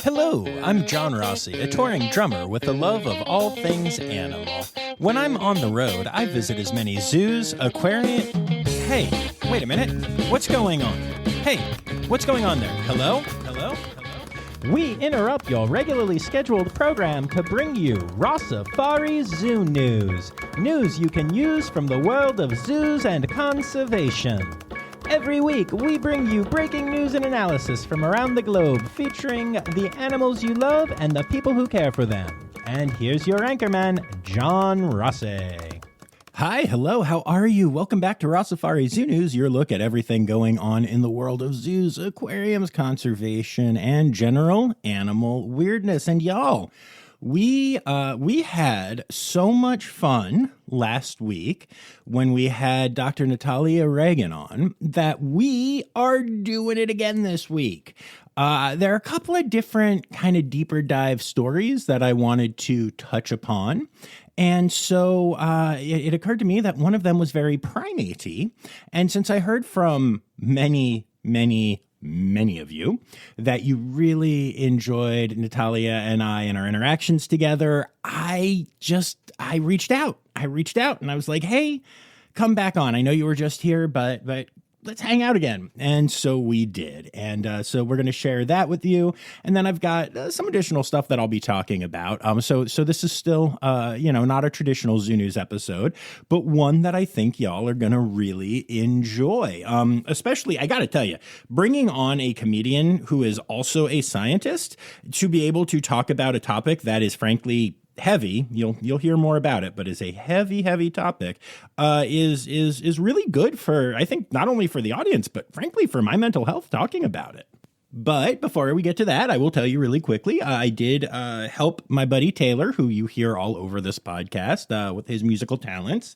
Hello, I'm John Rossi, a touring drummer with a love of all things animal. When I'm on the road, I visit as many zoos, aquariums... Hey, wait a minute. What's going on? Hey, what's going on there? Hello? Hello? Hello? We interrupt your regularly scheduled program to bring you Rossifari Zoo news. News you can use from the world of zoos and conservation. Every week, we bring you breaking news and analysis from around the globe, featuring the animals you love and the people who care for them. And here's your anchorman, John Rossi. Hi, hello, how are you? Welcome back to Rossifari Zoo News, your look at everything going on in the world of zoos, aquariums, conservation, and general animal weirdness. And y'all, we had so much fun last week when we had Dr. Natalia Reagan on that we are doing it again this week. There are a couple of different kind of deeper dive stories that I wanted to touch upon. And so it occurred to me that one of them was very primate-y. And since I heard from many of you that you really enjoyed Natalia and I and our interactions together, I reached out. And I was like, hey, come back on. I know you were just here, but let's hang out again. And so we did. And so we're going to share that with you. And then I've got some additional stuff that I'll be talking about. So this is still, not a traditional Zoo News episode, but one that I think y'all are going to really enjoy. Especially, I got to tell you, bringing on a comedian who is also a scientist to be able to talk about a topic that is frankly heavy, you'll hear more about it, but is a heavy topic, is really good for, I think, not only for the audience, but frankly for my mental health talking about it. But before we get to that, I will tell you really quickly, I did help my buddy Taylor, who you hear all over this podcast with his musical talents,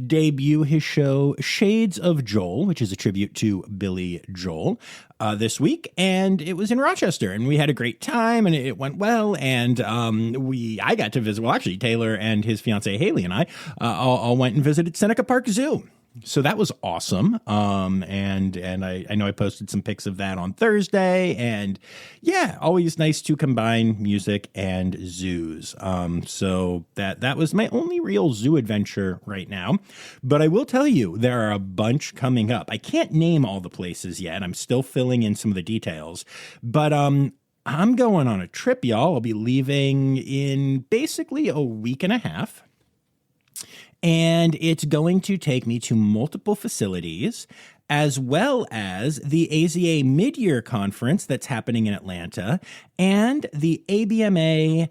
debut his show Shades of Joel, which is a tribute to Billy Joel, this week. And it was in Rochester, and we had a great time, and it went well. And I got to visit, well, actually, Taylor and his fiancee Haley and I all went and visited Seneca Park Zoo. So that was awesome. And I know I posted some pics of that on Thursday, and yeah, always nice to combine music and zoos. So that was my only real zoo adventure right now, but I will tell you, there are a bunch coming up. I can't name all the places yet. I'm still filling in some of the details, but, I'm going on a trip, y'all. I'll be leaving in basically a week and a half. And it's going to take me to multiple facilities, as well as the AZA mid-year conference that's happening in Atlanta and the ABMA/IAATE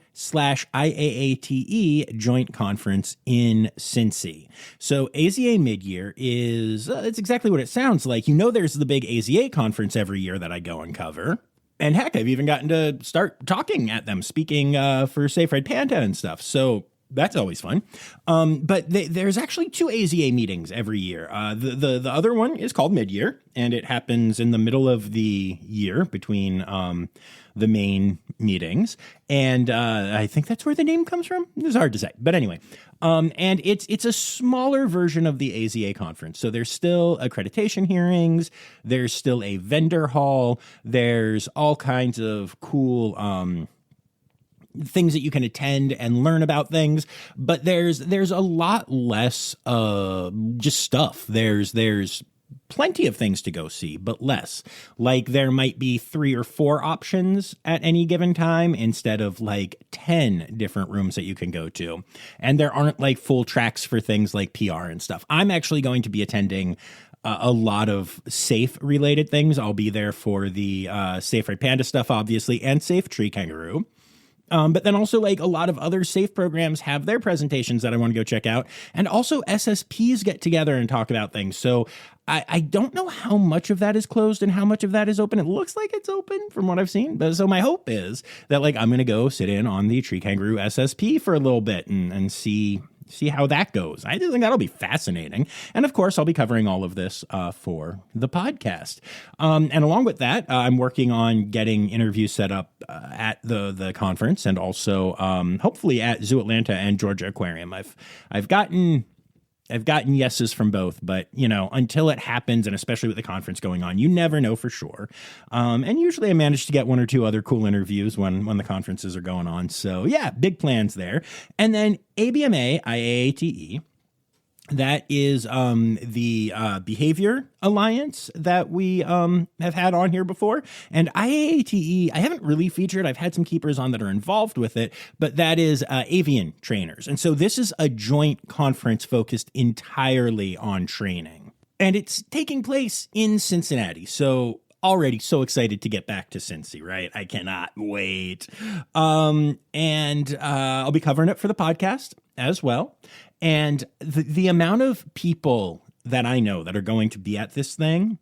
joint conference in Cincy. So AZA mid-year is, it's exactly what it sounds like. There's the big AZA conference every year that I go and cover. And heck, I've even gotten to start talking at them, speaking for Safe Ride Panda and stuff. So that's always fun. But there's actually two AZA meetings every year. The other one is called Mid-Year, and it happens in the middle of the year between the main meetings. And I think that's where the name comes from. It's hard to say. But anyway, and it's a smaller version of the AZA conference. So there's still accreditation hearings. There's still a vendor hall. There's all kinds of cool things that you can attend and learn about things, but there's a lot less just stuff. There's plenty of things to go see, but less. Like there might be 3 or 4 options at any given time instead of like 10 different rooms that you can go to. And there aren't like full tracks for things like PR and stuff. I'm actually going to be attending a lot of safe related things. I'll be there for the Safe Ride Panda stuff, obviously, and Safe Tree Kangaroo. But then also like a lot of other safe programs have their presentations that I want to go check out. And also SSPs get together and talk about things. So I don't know how much of that is closed and how much of that is open. It looks like it's open from what I've seen. But so my hope is that like I'm going to go sit in on the Tree Kangaroo SSP for a little bit and see how that goes. I just think that'll be fascinating. And of course, I'll be covering all of this for the podcast. And along with that, I'm working on getting interviews set up at the conference and also hopefully at Zoo Atlanta and Georgia Aquarium. I've gotten I've gotten yeses from both, but, until it happens, and especially with the conference going on, you never know for sure. And usually I manage to get one or two other cool interviews when the conferences are going on. So, yeah, big plans there. And then ABMA, IAATE, that is the Behavior Alliance that we have had on here before. And IAATE, I haven't really featured. I've had some keepers on that are involved with it, but that is avian trainers. And so this is a joint conference focused entirely on training. And it's taking place in Cincinnati. So already so excited to get back to Cincy, right? I cannot wait. And I'll be covering it for the podcast as well. And the amount of people that I know that are going to be at this thing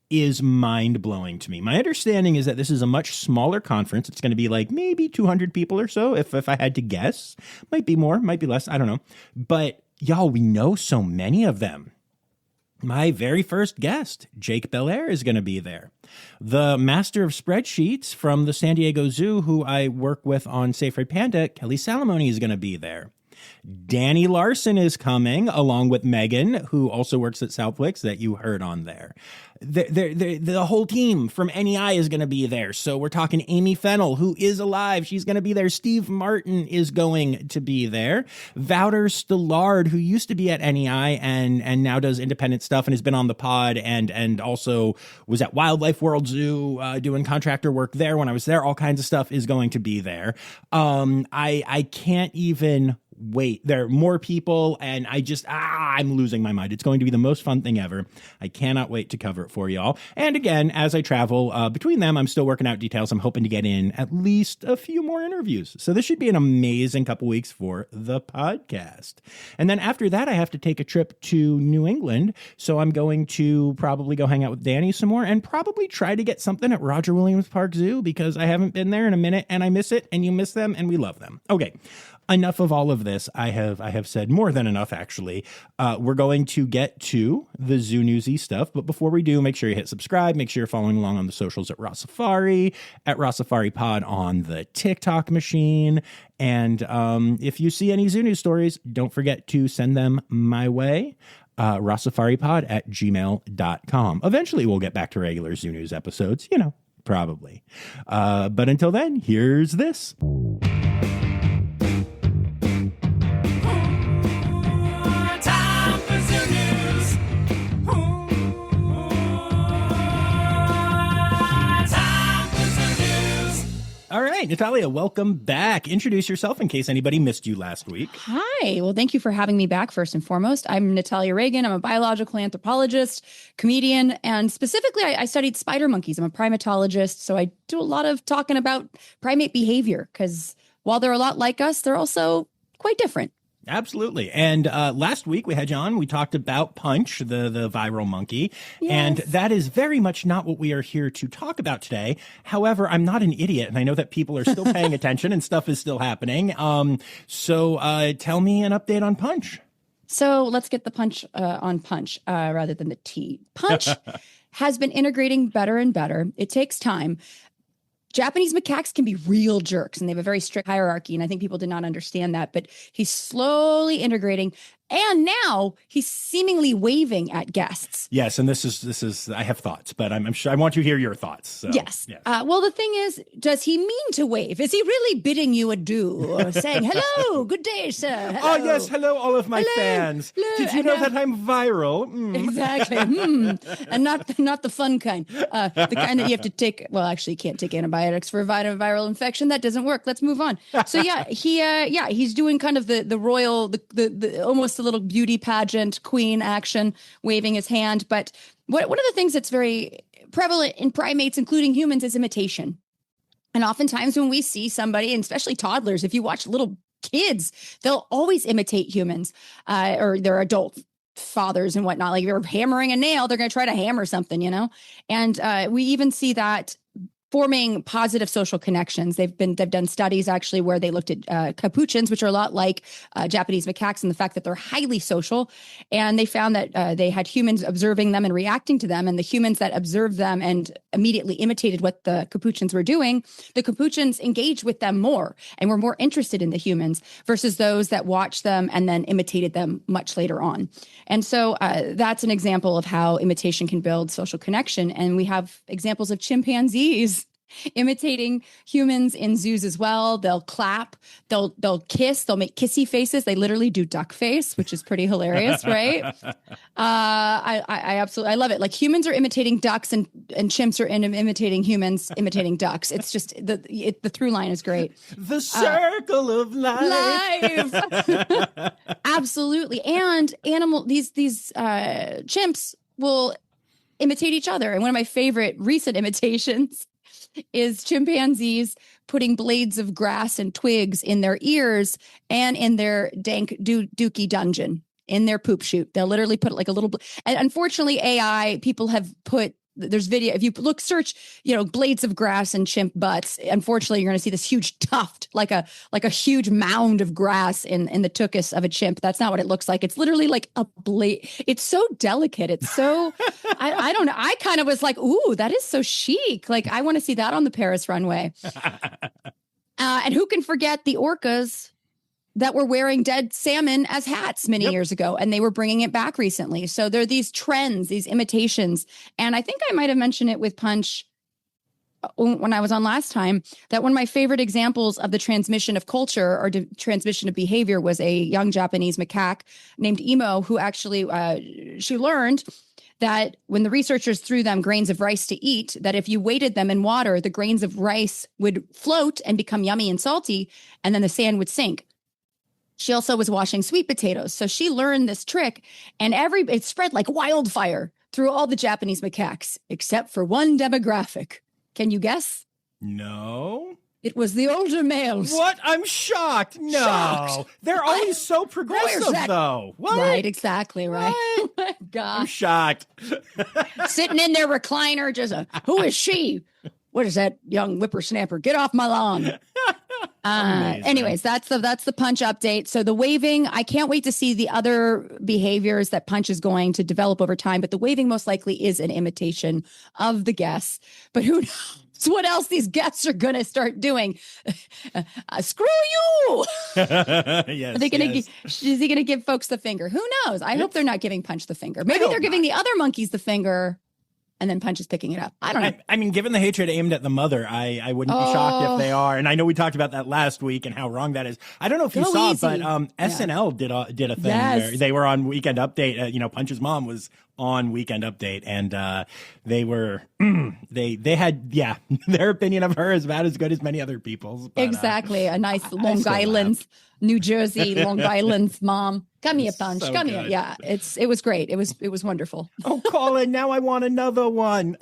is mind-blowing to me. My understanding is that this is a much smaller conference. It's going to be like maybe 200 people or so, if I had to guess. Might be more, might be less, I don't know. But y'all, we know so many of them. My very first guest, Jake Belair, is going to be there. The master of spreadsheets from the San Diego Zoo, who I work with on Safe Ride Panda, Kelly Salamone, is going to be there. Danny Larson is coming, along with Megan, who also works at Southwicks, that you heard on there. The whole team from NEI is going to be there. So we're talking Amy Fennell, who is alive. She's going to be there. Steve Martin is going to be there. Wouter Stillard, who used to be at NEI and now does independent stuff and has been on the pod and also was at Wildlife World Zoo doing contractor work there when I was there. All kinds of stuff is going to be there. I can't even wait. There are more people, and I'm losing my mind. It's going to be the most fun thing ever. I cannot wait to cover it for y'all. And again, as I travel between them, I'm still working out details. I'm hoping to get in at least a few more interviews. So this should be an amazing couple weeks for the podcast. And then after that, I have to take a trip to New England. So I'm going to probably go hang out with Danny some more and probably try to get something at Roger Williams Park Zoo, because I haven't been there in a minute and I miss it, and you miss them and we love them. Okay. Enough of all of this. I have said more than enough, actually. We're going to get to the Zoo Newsy stuff. But before we do, make sure you hit subscribe. Make sure you're following along on the socials at Rossifari, at Rossifari Pod on the TikTok machine. And if you see any Zoo News stories, don't forget to send them my way. RossiFariPod@gmail.com. Eventually, we'll get back to regular Zoo News episodes, probably. But until then, here's this. All right, Natalia, welcome back. Introduce yourself in case anybody missed you last week. Hi. Well, thank you for having me back, first and foremost. I'm Natalia Reagan. I'm a biological anthropologist, comedian, and specifically, I studied spider monkeys. I'm a primatologist, so I do a lot of talking about primate behavior, because while they're a lot like us, they're also quite different. Absolutely. And last week we had you on. We talked about Punch, the viral monkey. Yes. And that is very much not what we are here to talk about today. However, I'm not an idiot, and I know that people are still paying attention and stuff is still happening. So tell me an update on Punch. So let's get the punch on Punch rather than the T. Punch has been integrating better and better. It takes time. Japanese macaques can be real jerks, and they have a very strict hierarchy, and I think people did not understand that, but he's slowly integrating, and now he's seemingly waving at guests. Yes, and this is I have thoughts, but I'm sure I want you to hear your thoughts. So, yes. Well, the thing is, does he mean to wave? Is he really bidding you adieu or saying, hello, good day, sir? Hello. Oh, yes, hello, all of my fans. Hello. Did you know that I'm viral? Exactly. And not the fun kind. The kind that you have to take, well, actually you can't take antibiotics for a viral infection. That doesn't work. Let's move on. So yeah, he's doing kind of the royal, the almost a little beauty pageant queen action, waving his hand. But one of the things that's very prevalent in primates, including humans, is imitation. And oftentimes when we see somebody, and especially toddlers, if you watch little kids, they'll always imitate humans or their adult fathers and whatnot. Like if you're hammering a nail, they're going to try to hammer something, And we even see that forming positive social connections. They've done studies actually where they looked at capuchins, which are a lot like Japanese macaques, and the fact that they're highly social. And they found that they had humans observing them and reacting to them, and the humans that observed them and immediately imitated what the capuchins were doing, the capuchins engaged with them more and were more interested in the humans versus those that watched them and then imitated them much later on. And so that's an example of how imitation can build social connection. And we have examples of chimpanzees imitating humans in zoos as well. They'll clap, they'll kiss, they'll make kissy faces. They literally do duck face, which is pretty hilarious, right? I absolutely, I love it. Like humans are imitating ducks and chimps are imitating humans, imitating ducks. It's just the through line is great. The circle of life. Absolutely. And these chimps will imitate each other. And one of my favorite recent imitations is chimpanzees putting blades of grass and twigs in their ears and in their dank dookie dungeon, in their poop chute. They'll literally put like a little, and unfortunately AI, people have put, there's video, if you search, blades of grass and chimp butts, unfortunately, you're going to see this huge tuft, like a huge mound of grass in the tuchus of a chimp. That's not what it looks like. It's literally like a blade. It's so delicate. It's so, I don't know. I kind of was like, ooh, that is so chic. Like, I want to see that on the Paris runway. And who can forget the orcas that were wearing dead salmon as hats many years ago, and they were bringing it back recently. So there are these trends, these imitations. And I think I might have mentioned it with Punch when I was on last time, that one of my favorite examples of the transmission of culture or transmission of behavior was a young Japanese macaque named Emo, who actually, she learned that when the researchers threw them grains of rice to eat, that if you weighted them in water, the grains of rice would float and become yummy and salty, and then the sand would sink. She also was washing sweet potatoes. So she learned this trick, and it spread like wildfire through all the Japanese macaques, except for one demographic. Can you guess? No. It was the older males. What? I'm shocked. No. Shocked. They're always so progressive, though. What? Right, exactly, right. Oh my God. I'm shocked. Sitting in their recliner, just, who is she? What is that young whippersnapper? Get off my lawn. Anyways, that's the Punch update. So the waving, I can't wait to see the other behaviors that Punch is going to develop over time, but the waving most likely is an imitation of the guests. But who knows what else these guests are going to start doing? Screw you! Yes, is he going to give folks the finger? Who knows? I hope they're not giving Punch the finger. Maybe they're giving the other monkeys the finger, and then Punch is picking it up. I don't know. I mean, given the hatred aimed at the mother, I wouldn't be shocked if they are. And I know we talked about that last week and how wrong that is. I don't know if you saw it, but SNL did a thing where they were on Weekend Update. Punch's mom was on Weekend Update, and they were they had their opinion of her is about as good as many other people's. But, exactly, a nice Long Island, New Jersey, Long Island mom. Come here, Punch. Come here. Yeah, it was great. It was wonderful. Oh, Colin, now I want another one.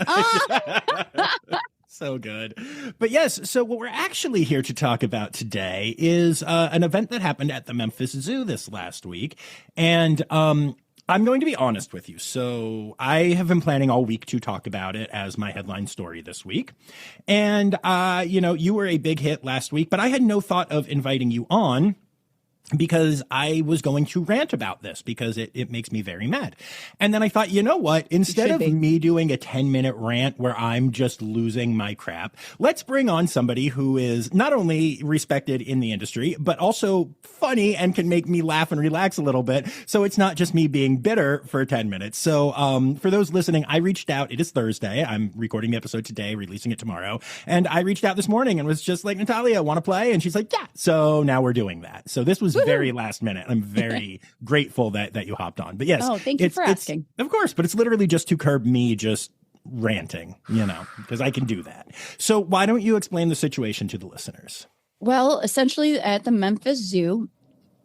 So good. But yes, so what we're actually here to talk about today is an event that happened at the Memphis Zoo this last week. And I'm going to be honest with you. So I have been planning all week to talk about it as my headline story this week. And, you were a big hit last week, but I had no thought of inviting you on because I was going to rant about this because it makes me very mad. And then I thought, you know what? Instead of me doing a 10-minute rant where I'm just losing my crap, let's bring on somebody who is not only respected in the industry, but also funny and can make me laugh and relax a little bit. So it's not just me being bitter for 10 minutes. So for those listening, I reached out. It is Thursday. I'm recording the episode today, releasing it tomorrow. And I reached out this morning and was just like, Natalia, want to play? And she's like, yeah. So now we're doing that. So this was very last minute. I'm very grateful that you hopped on. But yes. Oh, thank you for asking. Of course, but it's literally just to curb me just ranting, because I can do that. So why don't you explain the situation to the listeners? Well, essentially at the Memphis Zoo,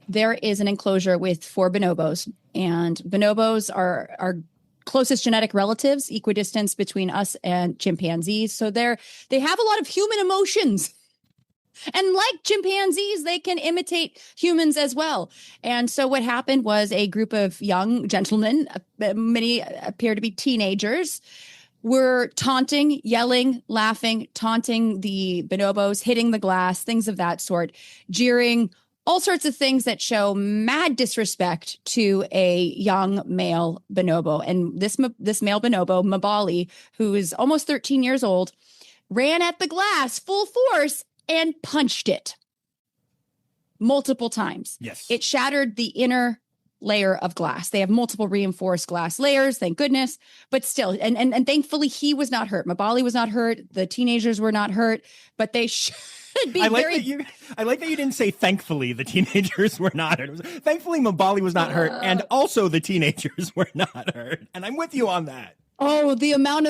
there is an enclosure with 4 bonobos, and bonobos are our closest genetic relatives, equidistance between us and chimpanzees. So they have a lot of human emotions. And like chimpanzees, they can imitate humans as well. And so what happened was a group of young gentlemen, many appear to be teenagers, were taunting, yelling, laughing, taunting the bonobos, hitting the glass, things of that sort, jeering, all sorts of things that show mad disrespect to a young male bonobo. And this male bonobo, Mabali, who is almost 13 years old, ran at the glass full force and punched it multiple times. Yes. It shattered the inner layer of glass. They have multiple reinforced glass layers, thank goodness. But still, and thankfully he was not hurt. Mabali was not hurt. The teenagers were not hurt, but they should be I like that you didn't say thankfully the teenagers were not hurt. It was, thankfully Mabali was not hurt, and also the teenagers were not hurt. And I'm with you on that. Oh, the amount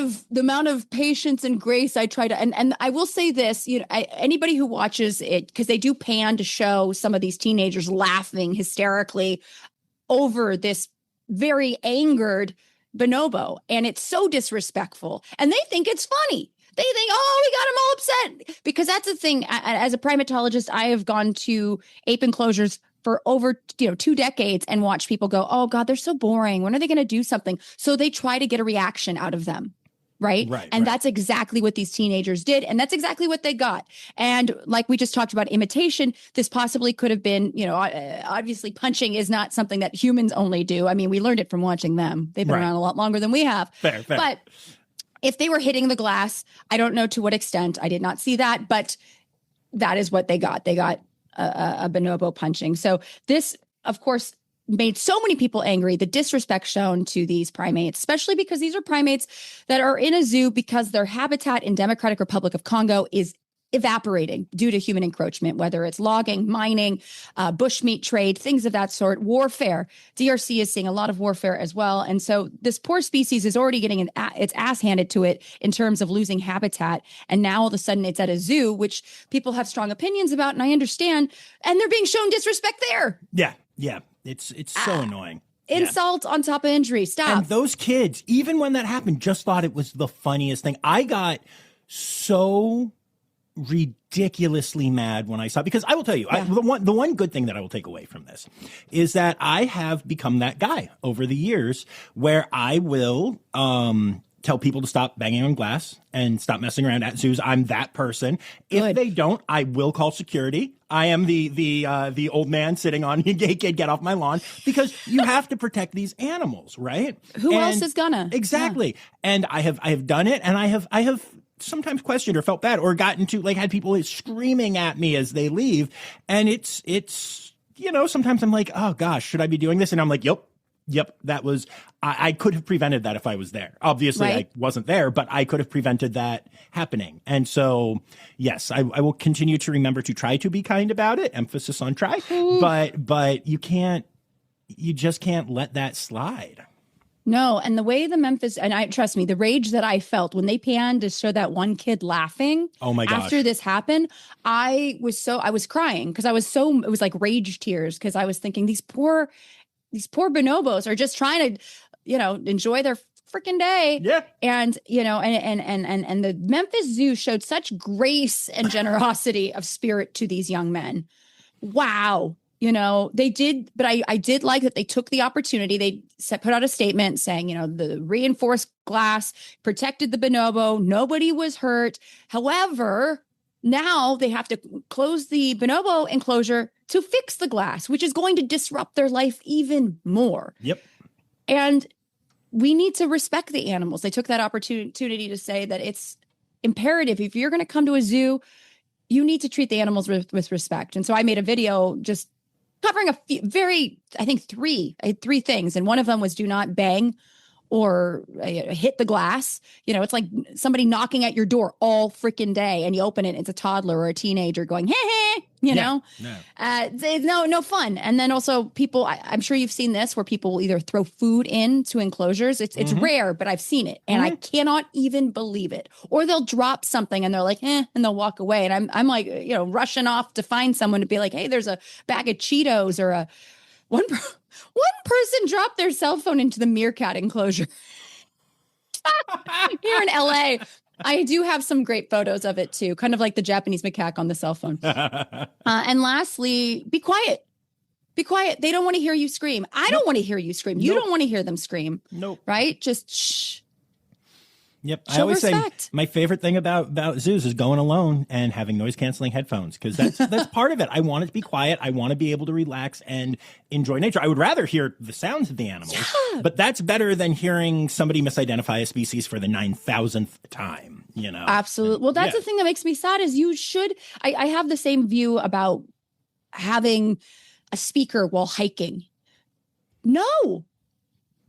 of patience and grace I try to, and I will say this, anybody who watches it, because they do pan to show some of these teenagers laughing hysterically over this very angered bonobo, and it's so disrespectful, and they think it's funny. They think, oh, we got him all upset, because that's the thing. As a primatologist, I have gone to ape enclosures for over 2 decades and watched people go, oh God, they're so boring. When are they going to do something? So they try to get a reaction out of them. Right. And that's exactly what these teenagers did. And that's exactly what they got. And like we just talked about imitation, this possibly could have been, obviously punching is not something that humans only do. I mean, we learned it from watching them. They've been around a lot longer than we have. Fair. But if they were hitting the glass, I don't know to what extent. I did not see that, but that is what they got. They got a bonobo punching. So this, of course, made so many people angry, the disrespect shown to these primates, especially because these are primates that are in a zoo because their habitat in Democratic Republic of Congo is evaporating due to human encroachment, whether it's logging, mining, bushmeat trade, things of that sort, warfare. DRC is seeing a lot of warfare as well. And so this poor species is already getting its ass handed to it in terms of losing habitat. And now all of a sudden it's at a zoo, which people have strong opinions about, and I understand, and they're being shown disrespect there. Yeah. It's so annoying. Insult on top of injury. Stop. And those kids, even when that happened, just thought it was the funniest thing. I got so ridiculously mad when I saw, because I will tell you, the one good thing that I will take away from this is that I have become that guy over the years where I will tell people to stop banging on glass and stop messing around at zoos. I'm that person. If they don't, I will call security. I am the old man sitting on, hey kid, get off my lawn, because you have to protect these animals, right? Who else is gonna? Exactly. Yeah. And I have done it, and I have sometimes questioned or felt bad or gotten to had people screaming at me as they leave. And it's sometimes I'm like, oh gosh, should I be doing this? And I'm like, Yep, that was, I could have prevented that if I was there. Obviously, I wasn't there, but I could have prevented that happening. And so, yes, I will continue to remember to try to be kind about it, emphasis on try, but you just can't let that slide. No, and the way the Memphis, and trust me, the rage that I felt when they panned to show that one kid laughing. Oh my gosh. After this happened, I was crying because it was like rage tears, because I was thinking these poor bonobos are just trying to, enjoy their freaking day. Yeah. And, and the Memphis Zoo showed such grace and generosity of spirit to these young men. Wow. They did, but I did like that they took the opportunity. They put out a statement saying, the reinforced glass protected the bonobo. Nobody was hurt. However, now they have to close the bonobo enclosure to fix the glass, which is going to disrupt their life even more. Yep. And we need to respect the animals. They took that opportunity to say that it's imperative. If you're going to come to a zoo, you need to treat the animals with respect. And so I made a video just covering a few, three things. And one of them was do not bang or hit the glass. It's like somebody knocking at your door all freaking day, and you open it, and it's a toddler or a teenager going, hey, no fun. And then also people, I'm sure you've seen this, where people will either throw food into enclosures. It's rare, but I've seen it, and I cannot even believe it. Or they'll drop something and they're like, and they'll walk away. And I'm like, rushing off to find someone to be like, hey, there's a bag of Cheetos, or one person dropped their cell phone into the meerkat enclosure here in LA. I do have some great photos of it too, kind of like the Japanese macaque on the cell phone. And lastly, be quiet. Be quiet. They don't want to hear you scream. I don't want to hear you scream. You don't want to hear them scream. Nope. Right? Just shh. Yep. I Show always respect. say my favorite thing about zoos is going alone and having noise canceling headphones, because that's part of it. I want it to be quiet. I want to be able to relax and enjoy nature. I would rather hear the sounds of the animals, but that's better than hearing somebody misidentify a species for the 9,000th time, you know? Absolutely. Well, that's the thing that makes me sad is you should, I have the same view about having a speaker while hiking. No.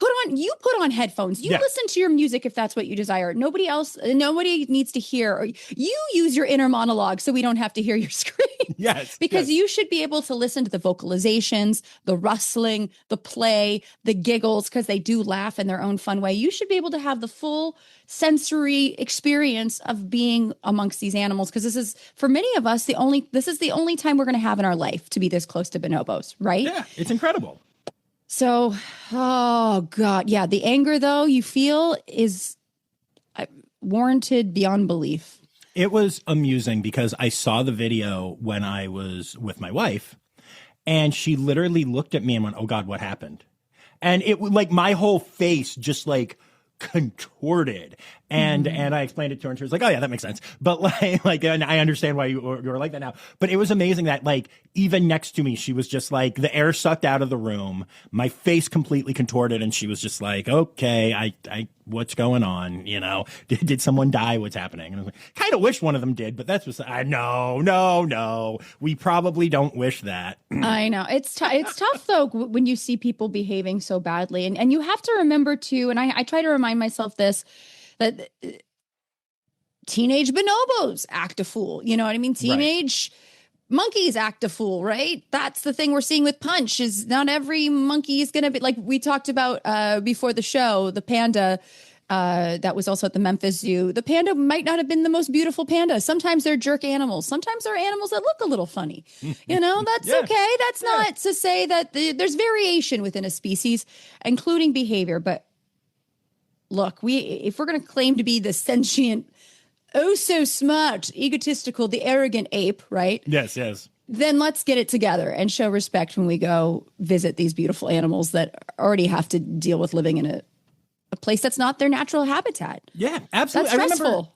Put on headphones. You listen to your music if that's what you desire. Nobody needs to hear, or you use your inner monologue so we don't have to hear your screams. Yes. Because you should be able to listen to the vocalizations, the rustling, the play, the giggles, because they do laugh in their own fun way. You should be able to have the full sensory experience of being amongst these animals, because this is, for many of us, this is the only time we're going to have in our life to be this close to bonobos, right? Yeah, it's incredible. So, oh God. Yeah. The anger though you feel is warranted beyond belief. It was amusing because I saw the video when I was with my wife, and she literally looked at me and went, "Oh God, what happened?" And it like my whole face just like contorted, and I explained it to her, and she was like, "Oh yeah, that makes sense." But and I understand why you were like that now. But it was amazing that like even next to me, she was just like, the air sucked out of the room, my face completely contorted, and she was just like, "Okay, I what's going on? You know, did someone die? What's happening?" And I was like, kind of wish one of them did, but that's what no, we probably don't wish that. I know it's tough though when you see people behaving so badly, and you have to remember too. And I try to remind myself this, that teenage bonobos act a fool. You know what I mean? Teenage monkeys act a fool, right? That's the thing we're seeing with Punch, is not every monkey is going to be like we talked about before the show, the panda that was also at the Memphis Zoo. The panda might not have been the most beautiful panda. Sometimes they're jerk animals. Sometimes they're animals that look a little funny. You know, that's okay. That's not to say that there's variation within a species, including behavior. But look, if we're going to claim to be the sentient, oh so smart, egotistical, the arrogant ape, right? Yes. Then let's get it together and show respect when we go visit these beautiful animals that already have to deal with living in a place that's not their natural habitat. Yeah, absolutely. That's stressful.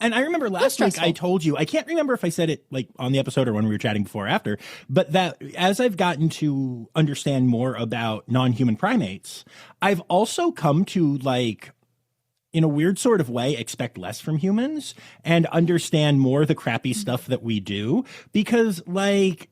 And I remember last week I told you, I can't remember if I said it like on the episode or when we were chatting before or after, but that as I've gotten to understand more about non-human primates, I've also come to like, in a weird sort of way, expect less from humans and understand more the crappy stuff that we do, because like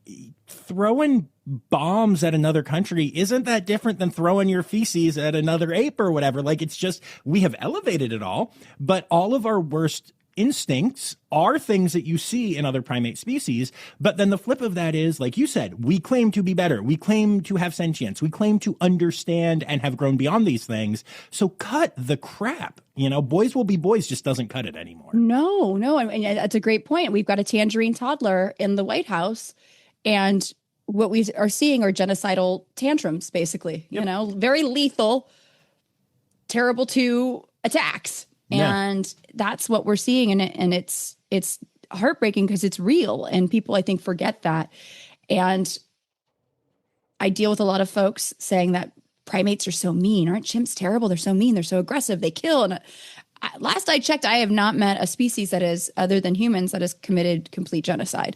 throwing bombs at another country isn't that different than throwing your feces at another ape or whatever. Like, it's just, we have elevated it all, but all of our worst instincts are things that you see in other primate species. But then the flip of that is, like you said, we claim to be better. We claim to have sentience. We claim to understand and have grown beyond these things. So cut the crap. You know, boys will be boys just doesn't cut it anymore. No. I mean, that's a great point. We've got a tangerine toddler in the White House, and what we are seeing are genocidal tantrums, basically, you know, very lethal, terrible to attacks. And that's what we're seeing. And it's heartbreaking because it's real. And people, I think, forget that. And I deal with a lot of folks saying that primates are so mean. Aren't chimps terrible? They're so mean. They're so aggressive. They kill. And last I checked, I have not met a species that is, other than humans, that has committed complete genocide.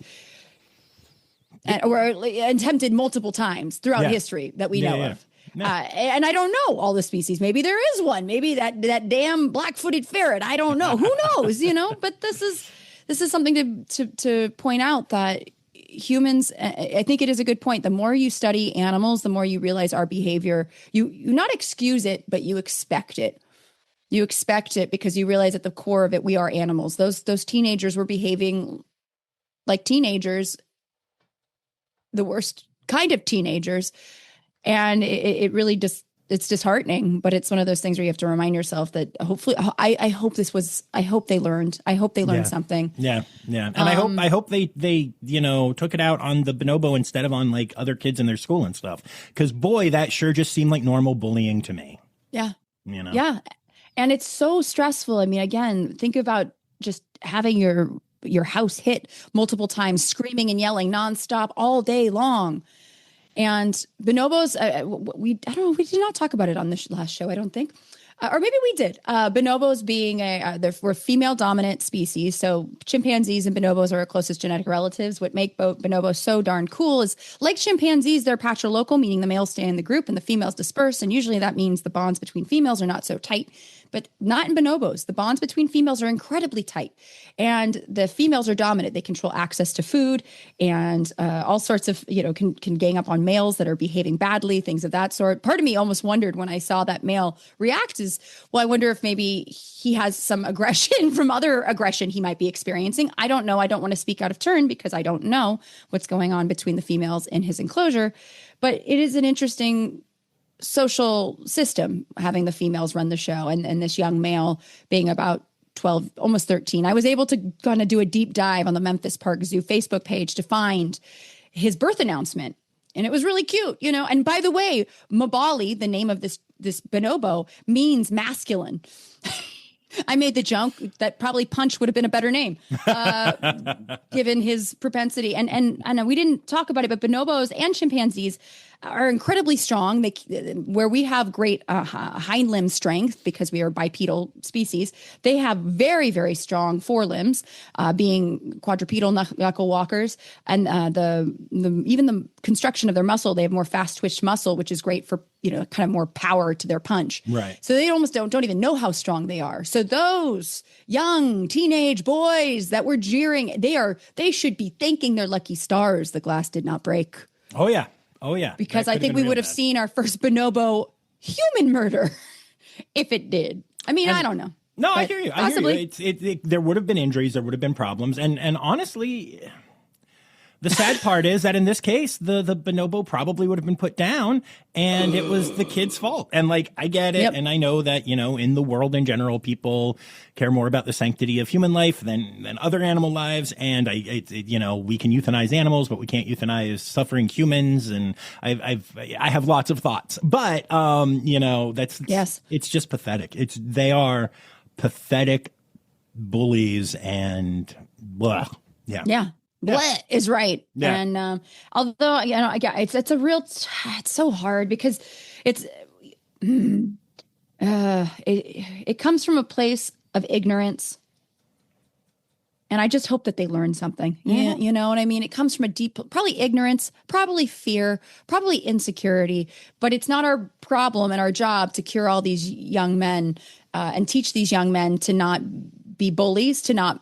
Or attempted multiple times throughout history that we know of. No. And I don't know all the species. Maybe there is one. Maybe that damn black-footed ferret. I don't know. Who knows? You know. But this is something to point out that humans. I think it is a good point. The more you study animals, the more you realize our behavior. You not excuse it, but you expect it. You expect it because you realize at the core of it, we are animals. Those teenagers were behaving like teenagers. The worst kind of teenagers. And it really just, it's disheartening, but it's one of those things where you have to remind yourself that hopefully, I hope they learned something. Yeah. And I hope they, you know, took it out on the bonobo instead of on like other kids in their school and stuff. Cause boy, that sure just seemed like normal bullying to me. Yeah. You know? Yeah. And it's so stressful. I mean, again, think about just having your house hit multiple times, screaming and yelling nonstop all day long. And bonobos, we did not talk about it on this last show, I don't think. or maybe we did. Bonobos being we're female dominant species. So chimpanzees and bonobos are our closest genetic relatives. What make bonobos so darn cool is, like chimpanzees, they're patrilocal, meaning the males stay in the group and the females disperse. And usually that means the bonds between females are not so tight. But not in bonobos. The bonds between females are incredibly tight. And the females are dominant. They control access to food and all sorts of, can gang up on males that are behaving badly, things of that sort. Part of me almost wondered when I saw that male react I wonder if maybe he has some aggression from other aggression he might be experiencing. I don't know. I don't want to speak out of turn because I don't know what's going on between the females in his enclosure. But it is an interesting social system having the females run the show and this young male being about 12, almost 13. I was able to kind of do a deep dive on the Memphis Park Zoo Facebook page to find his birth announcement. And it was really cute, And by the way, Mabali, the name of this bonobo, means masculine. I made the joke that probably Punch would have been a better name, given his propensity. And I know we didn't talk about it, but bonobos and chimpanzees are incredibly strong. Where we have great hind limb strength because we are bipedal species, they have very, very strong forelimbs, being quadrupedal knuckle walkers. And even the construction of their muscle, they have more fast twitch muscle, which is great for kind of more power to their punch. Right. So they almost don't even know how strong they are. So those young teenage boys that were jeering, they should be thanking their lucky stars the glass did not break. Oh yeah. Oh yeah. Because I think we would have seen our first bonobo human murder if it did. I mean, I don't know. No, I hear you. Possibly. I hear you. There would have been injuries. There would have been problems. And honestly, the sad part is that in this case, the bonobo probably would have been put down and it was the kid's fault. And I get it. Yep. And I know that, in the world in general, people care more about the sanctity of human life than other animal lives. And we can euthanize animals, but we can't euthanize suffering humans. And I have lots of thoughts, but, yes, it's just pathetic. They are pathetic bullies and blah. Yeah. Yeah. Bleh is right. Yeah. And although, it's so hard because it comes from a place of ignorance. And I just hope that they learn something. Yeah. You know what I mean? It comes from a deep, probably ignorance, probably fear, probably insecurity, but it's not our problem and our job to cure all these young men and teach these young men to not be bullies, to not,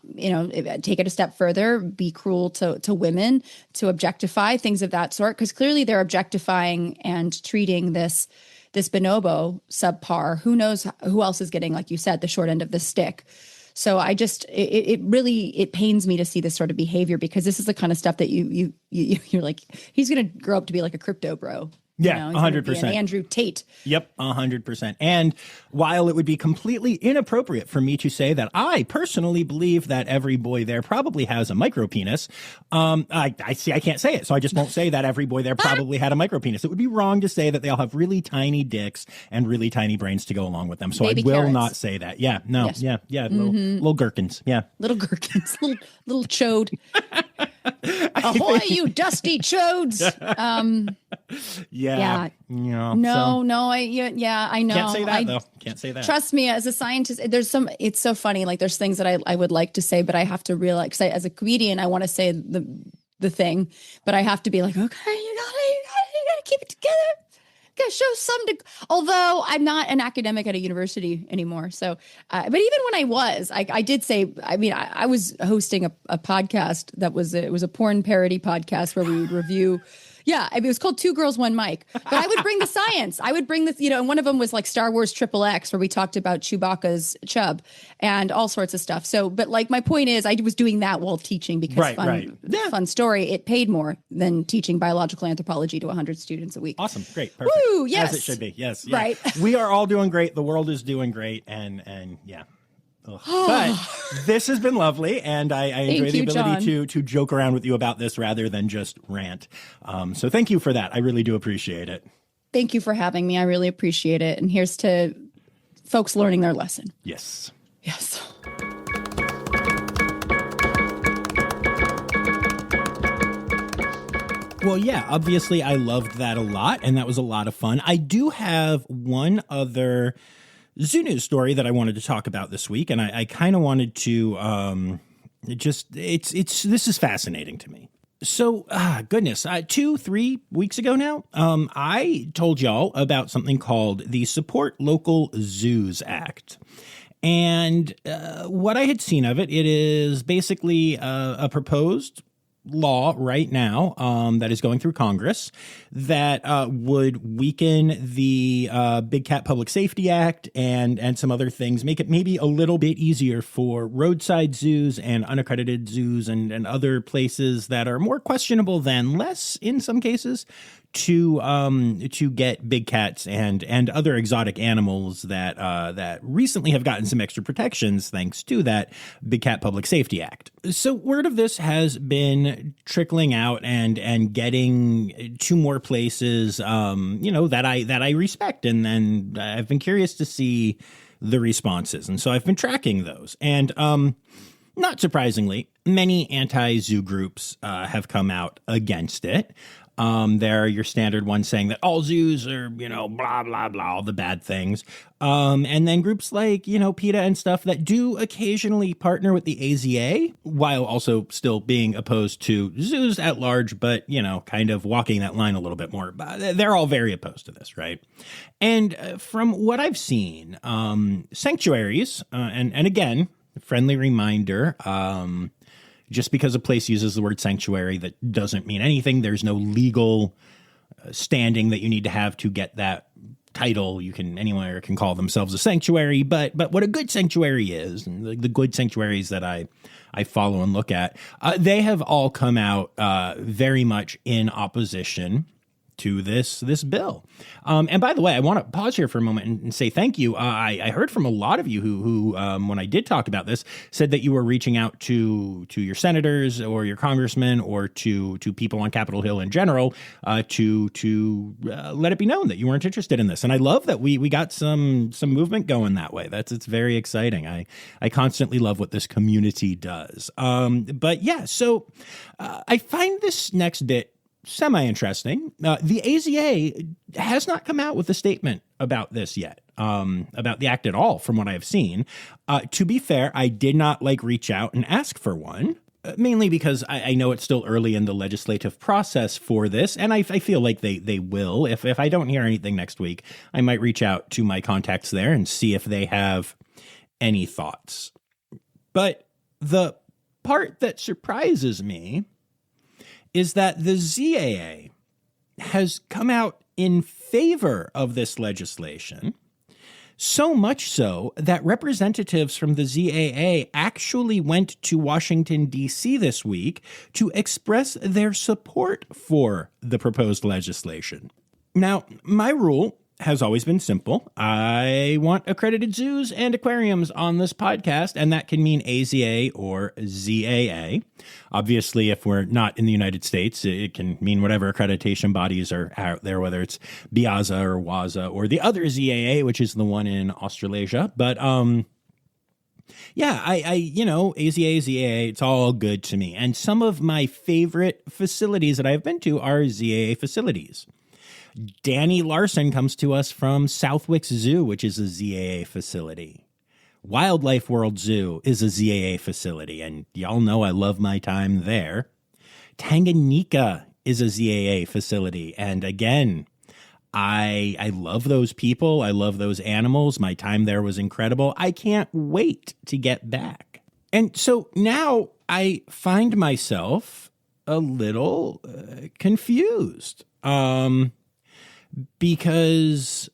take it a step further, be cruel to women, to objectify, things of that sort. Because clearly they're objectifying and treating this bonobo subpar. Who knows who else is getting, like you said, the short end of the stick. So I just, it really pains me to see this sort of behavior because this is the kind of stuff that you're like, he's going to grow up to be like a crypto bro. Yeah, 100%. Andrew Tate. Yep, 100%. And while it would be completely inappropriate for me to say that I personally believe that every boy there probably has a micro penis, I can't say it, so I just won't say that every boy there probably had a micro penis. It would be wrong to say that they all have really tiny dicks and really tiny brains to go along with them. So Baby I will carrots. Not say that. Yeah, no, yes. Yeah, mm-hmm. Little gherkins. Yeah, little gherkins, little chode. Ahoy, you dusty chodes! Yeah. I know. Can't say that though. Can't say that. Trust me, as a scientist, it's so funny. Like there's things that I would like to say, but I have to realize, because as a comedian, I want to say the thing, but I have to be like, okay, you gotta keep it together. Gotta show some. Although I'm not an academic at a university anymore, so. But even when I was, I did say. I mean, I was hosting a podcast that was a porn parody podcast where we would review. Yeah, it was called Two Girls, One Mic. But I would bring the science. I would bring this, and one of them was like Star Wars XXX, where we talked about Chewbacca's chub and all sorts of stuff. So, but like my point is, I was doing that while teaching because fun story. It paid more than teaching biological anthropology to 100 students a week. Awesome, great, perfect. Woo, yes, as it should be. Yes, yeah. Right. We are all doing great. The world is doing great, and yeah. But this has been lovely, and I enjoy the ability to joke around with you about this rather than just rant. So thank you for that. I really do appreciate it. Thank you for having me. I really appreciate it. And here's to folks learning their lesson. Yes. Yes. Well, yeah, obviously I loved that a lot, and that was a lot of fun. I do have one other zoo news story that I wanted to talk about this week, and I kind of wanted to this is fascinating to me. So, goodness, 2-3 weeks ago now, I told y'all about something called the Support Local Zoos Act. And what I had seen of it, it is basically a proposed law right now that is going through Congress that would weaken the Big Cat Public Safety Act and some other things, make it maybe a little bit easier for roadside zoos and unaccredited zoos and other places that are more questionable than less in some cases to get big cats and other exotic animals that recently have gotten some extra protections thanks to that Big Cat Public Safety Act. So word of this has been trickling out and getting to more places, that I respect, and I've been curious to see the responses, and so I've been tracking those, and not surprisingly, many anti-zoo groups have come out against it. There are your standard ones saying that all zoos are, blah, blah, blah, all the bad things. And then groups like, PETA and stuff that do occasionally partner with the AZA while also still being opposed to zoos at large, but, kind of walking that line a little bit more. They're all very opposed to this, right? And from what I've seen, sanctuaries, and again, friendly reminder, just because a place uses the word sanctuary, that doesn't mean anything. There's no legal standing that you need to have to get that title. Anyone can call themselves a sanctuary, but what a good sanctuary is, and the good sanctuaries that I follow and look at, they have all come out very much in opposition to this bill. And by the way, I want to pause here for a moment and say thank you. I heard from a lot of you who when I did talk about this, said that you were reaching out to your senators or your congressmen or to people on Capitol Hill in general to let it be known that you weren't interested in this. And I love that we got some movement going that way. It's very exciting. I constantly love what this community does. But yeah, so I find this next bit semi-interesting. The AZA has not come out with a statement about this yet, about the act at all, from what I have seen. To be fair, I did not reach out and ask for one, mainly because I know it's still early in the legislative process for this, and I feel like they will. If I don't hear anything next week, I might reach out to my contacts there and see if they have any thoughts. But the part that surprises me is that the ZAA has come out in favor of this legislation, so much so that representatives from the ZAA actually went to Washington, D.C. this week to express their support for the proposed legislation. Now, my rule has always been simple. I want accredited zoos and aquariums on this podcast, and that can mean AZA or ZAA. Obviously, if we're not in the United States, it can mean whatever accreditation bodies are out there, whether it's BIAZA or WAZA or the other ZAA, which is the one in Australasia. But yeah, AZA, ZAA, it's all good to me. And some of my favorite facilities that I've been to are ZAA facilities. Danny Larson comes to us from Southwick Zoo, which is a ZAA facility. Wildlife World Zoo is a ZAA facility, and y'all know I love my time there. Tanganyika is a ZAA facility, and again, I love those people. I love those animals. My time there was incredible. I can't wait to get back. And so now I find myself a little confused. Because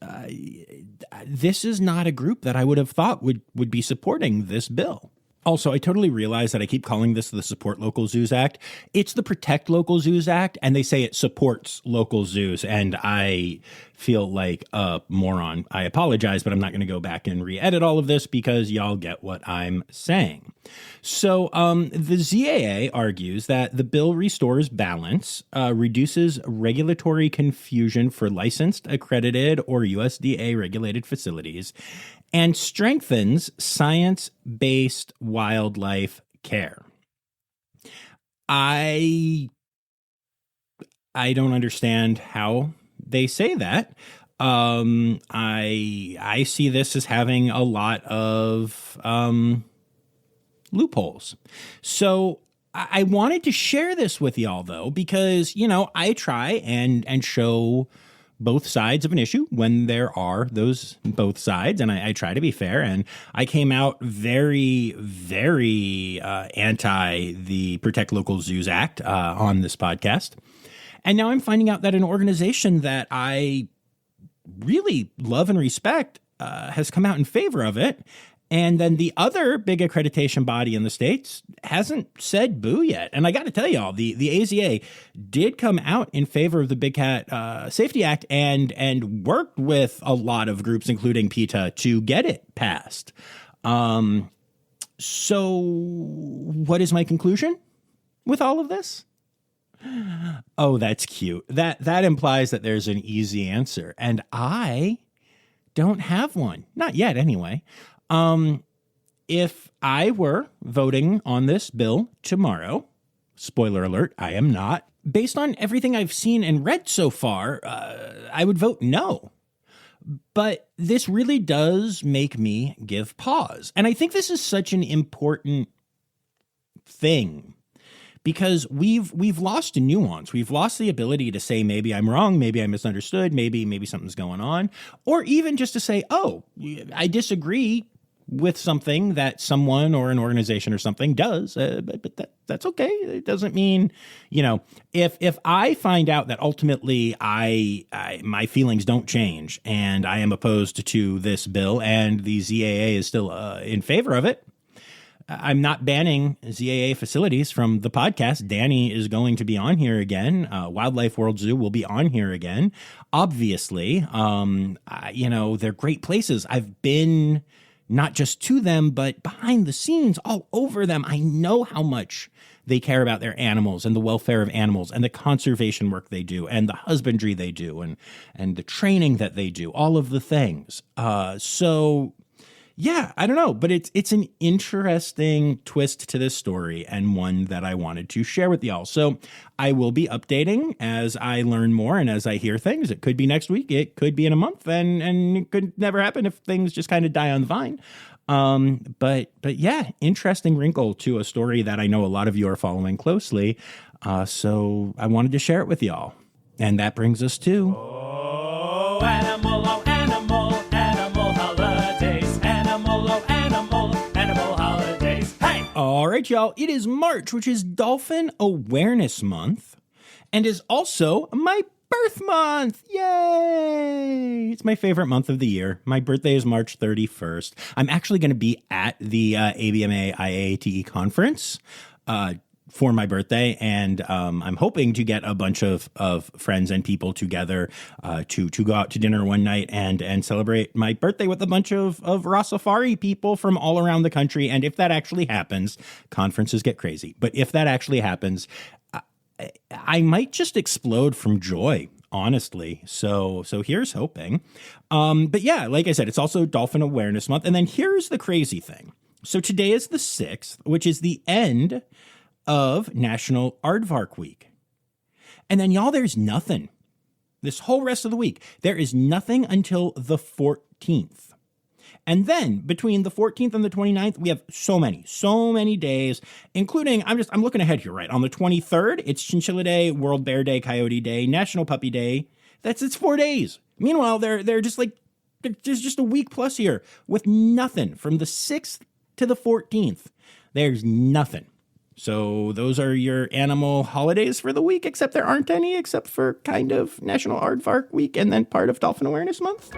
this is not a group that I would have thought would be supporting this bill. Also, I totally realize that I keep calling this the Support Local Zoos Act. It's the Protect Local Zoos Act, and they say it supports local zoos, and I feel like a moron. I apologize, but I'm not going to go back and re-edit all of this because y'all get what I'm saying. So the ZAA argues that the bill restores balance, reduces regulatory confusion for licensed, accredited, or USDA-regulated facilities, and strengthens science-based wildlife care. I don't understand how they say that. I see this as having a lot of loopholes. So I wanted to share this with y'all, though, because, I try and show both sides of an issue when there are those both sides. And I try to be fair. And I came out very, very anti the Protect Local Zoos Act on this podcast. And now I'm finding out that an organization that I really love and respect has come out in favor of it. And then the other big accreditation body in the States hasn't said boo yet. And I got to tell y'all, the AZA did come out in favor of the Big Cat Safety Act and worked with a lot of groups, including PETA, to get it passed. So what is my conclusion with all of this? Oh, that's cute. That implies that there's an easy answer. And I don't have one. Not yet, anyway. If I were voting on this bill tomorrow, spoiler alert, I am not. Based on everything I've seen and read so far, I would vote no. But this really does make me give pause. And I think this is such an important thing because we've lost a nuance. We've lost the ability to say, maybe I'm wrong, maybe I misunderstood, maybe something's going on, or even just to say, oh, I disagree with something that someone or an organization or something does, but that's okay. It doesn't mean, if I find out that ultimately my feelings don't change and I am opposed to this bill and the ZAA is still in favor of it, I'm not banning ZAA facilities from the podcast. Danny is going to be on here again. Wildlife World Zoo will be on here again. Obviously, they're great places. I've been not just to them, but behind the scenes, all over them. I know how much they care about their animals and the welfare of animals and the conservation work they do and the husbandry they do and the training that they do, all of the things. Yeah, I don't know, but it's an interesting twist to this story and one that I wanted to share with y'all. So I will be updating as I learn more and as I hear things. It could be next week, it could be in a month, and it could never happen if things just kind of die on the vine. But yeah, interesting wrinkle to a story that I know a lot of you are following closely. So I wanted to share it with y'all. And that brings us to Animal holidays. Animal holidays. Hey! All right, y'all. It is March, which is Dolphin Awareness Month, and is also my birth month. Yay! It's my favorite month of the year. My birthday is March 31st. I'm actually going to be at the ABMA IATE conference for my birthday, and I'm hoping to get a bunch of friends and people together to go out to dinner one night and celebrate my birthday with a bunch of Rossifari people from all around the country. And if that actually happens, conferences get crazy, but if that actually happens, I might just explode from joy, honestly. So here's hoping. But yeah, like I said, it's also Dolphin Awareness Month. And then here's the crazy thing. So today is the 6th, which is the end of National Aardvark Week. And then, y'all, there's nothing. This whole rest of the week, there is nothing until the 14th. And then between the 14th and the 29th, we have so many days, including, I'm looking ahead here, right? On the 23rd, it's Chinchilla Day, World Bear Day, Coyote Day, National Puppy Day. It's 4 days. Meanwhile, they're just like, there's just a week plus here with nothing from the 6th to the 14th. There's nothing. So those are your animal holidays for the week, except there aren't any, except for kind of National Aardvark Week and then part of Dolphin Awareness Month.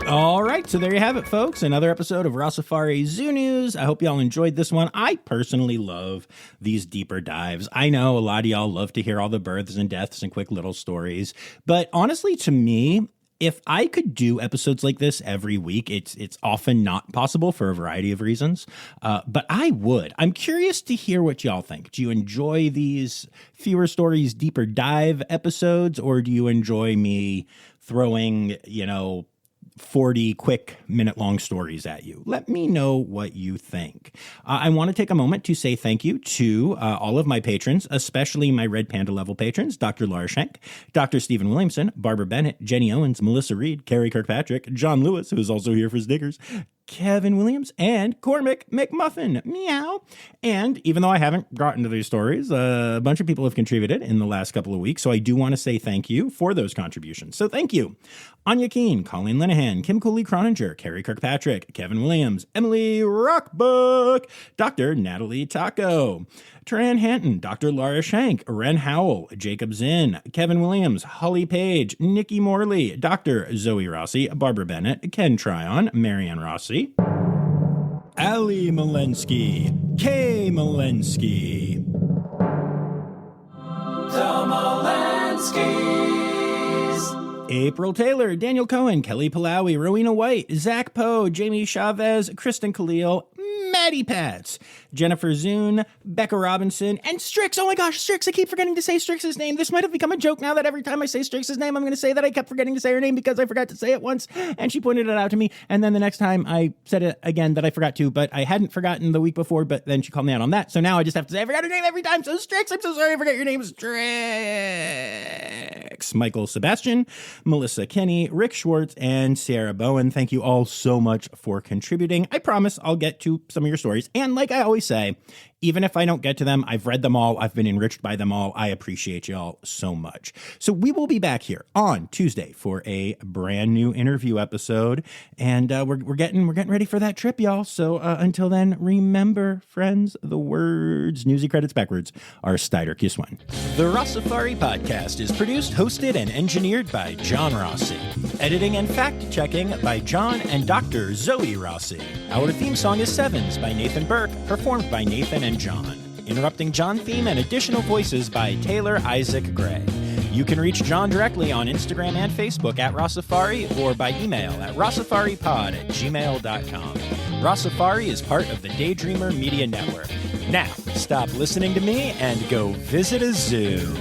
All right, so there you have it, folks. Another episode of Rossifari Zoo News. I hope y'all enjoyed this one. I personally love these deeper dives. I know a lot of y'all love to hear all the births and deaths and quick little stories, but honestly, to me, if I could do episodes like this every week, it's often not possible for a variety of reasons, but I would. I'm curious to hear what y'all think. Do you enjoy these fewer stories, deeper dive episodes, or do you enjoy me throwing, 40 quick minute-long stories at you. Let me know what you think. I want to take a moment to say thank you to all of my patrons, especially my Red Panda level patrons, Dr. Laura Schenk, Dr. Stephen Williamson, Barbara Bennett, Jenny Owens, Melissa Reed, Carrie Kirkpatrick, John Lewis, who is also here for stickers, Kevin Williams, and Cormac McMuffin. Meow. And even though I haven't gotten to these stories, a bunch of people have contributed in the last couple of weeks, so I do want to say thank you for those contributions. So thank you. Anya Keene, Colleen Linehan, Kim Cooley Croninger, Carrie Kirkpatrick, Kevin Williams, Emily Rockbook, Dr. Natalie Taco, Tran Hanton, Dr. Laura Shank, Ren Howell, Jacob Zinn, Kevin Williams, Holly Page, Nikki Morley, Dr. Zoe Rossi, Barbara Bennett, Ken Tryon, Marianne Rossi, Ali Malensky, Kay Malensky, The Malenskys. April Taylor, Daniel Cohen, Kelly Palawi, Rowena White, Zach Poe, Jamie Chavez, Kristen Khalil, Maddie Pats, Jennifer Zune, Becca Robinson, and Strix. Oh my gosh, Strix. I keep forgetting to say Strix's name. This might have become a joke now that every time I say Strix's name, I'm going to say that I kept forgetting to say her name because I forgot to say it once, and she pointed it out to me. And then the next time I said it again that I forgot to, but I hadn't forgotten the week before, but then she called me out on that. So now I just have to say I forgot her name every time. So Strix, I'm so sorry I forgot your name, Strix. Michael Sebastian, Melissa Kenny, Rick Schwartz, and Sarah Bowen. Thank you all so much for contributing. I promise I'll get to some of your stories. And like I always say, even if I don't get to them, I've read them all. I've been enriched by them all. I appreciate y'all so much. So we will be back here on Tuesday for a brand new interview episode. And we're getting ready for that trip, y'all. So until then, remember, friends, the words, newsy credits backwards, are Steider Kiswan. The Rossifari podcast is produced, hosted, and engineered by John Rossi. Editing and fact-checking by John and Dr. Zoe Rossi. Our theme song is Sevens by Nathan Burke, performed by Nathan and John. Interrupting John theme and additional voices by Taylor Isaac Gray. You can reach John directly on Instagram and Facebook at Rossifari or by email at rossifaripod@gmail.com. Rossifari is part of the Daydreamer Media Network. Now, stop listening to me and go visit a zoo.